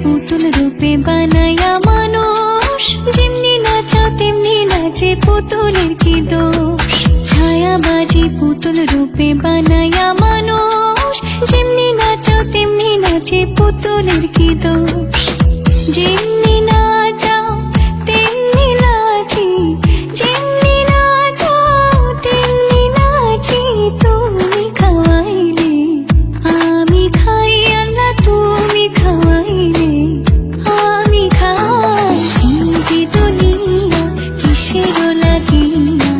পুতুল রূপে বানায়া মানুষ, যেমনি নাচাও তেমনি নাচে পুতুলের কি দোষ। ছায়াবাজি পুতুল রূপে বানায়া মানুষ, যেমনি নাচাও তেমনি নাচে পুতুলের কি দোষ। যেমনি নাচাও তেমনি নাচি, যেমনি নাচাও তেমনি নাচি। তুমি খাওয়াইলে আমি খাই, আল্লাহ তুমি খাওয়াইলে আমি খাই। এই যে দুনিয়া কিসের লাগিয়া,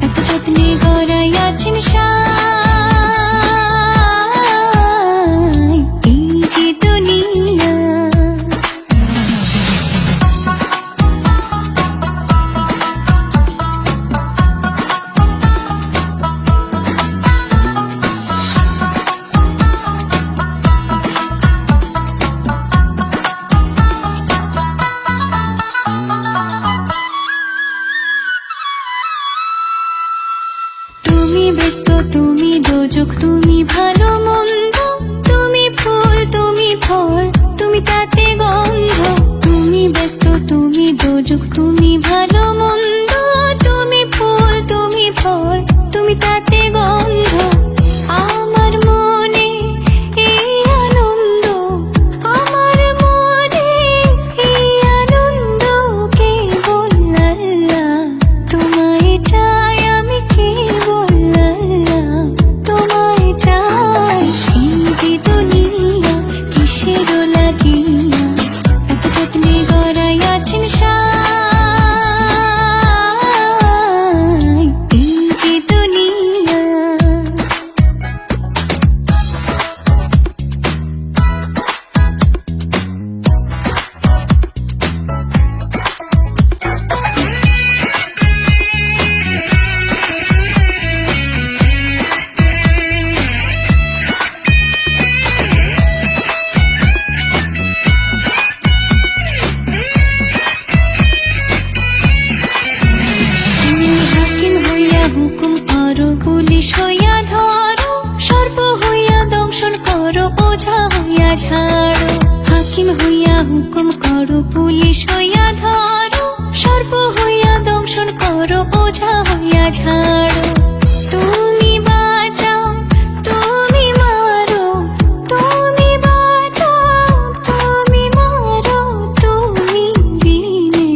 এত যত্নে গড়াইয়াছেন সাই। এই যে দুনিয়া তুমি ব্যস্ত, তুমি দোজক, তুমি ভালো মন্দ, তুমি ফুল, তুমি ফল, তুমি তাতে গন্ধ। তুমি ব্যস্ত, তুমি দোজক, তুমি ভালো মন্দ, তুমি ফুল, তুমি ফল, তুমি তাতে গন্ধ। আমার মনে এই আনন্দ, আমার মনে এই আনন্দ, কেবল আল্লাহ তোমায় চাই, আমি কেবল আল্লাহ তোমায় চাই। এই যে দুনিয়া কিসের লাগিয়া, এত যত্নে গড়াইয়াছেন সাই। এই যে দুনিয়া হুকুম করো, পুলিশ হইয়া ধরো, সর্প হইয়া দংশন করো, ওঝা হইয়া ঝাড়ো। হাকিম হইয়া হুকুম করো, পুলিশ হইয়া ধরো, সর্প হইয়া দংশন করো, ওঝা হইয়া ঝাড়ো। তুমি বাঁচাও, তুমি মারো, তুমি বাঁচাও, তুমি মারো, তুমি বিনে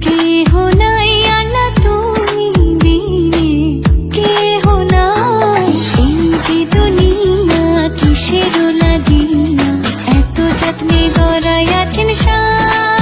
কেহ নাই, আল্লাহ তুমি বিনে কেহ নাই। এই যে দুনিয়া কিসের লাগিয়া, এত যত্নে গড়াইয়াছেন সাই।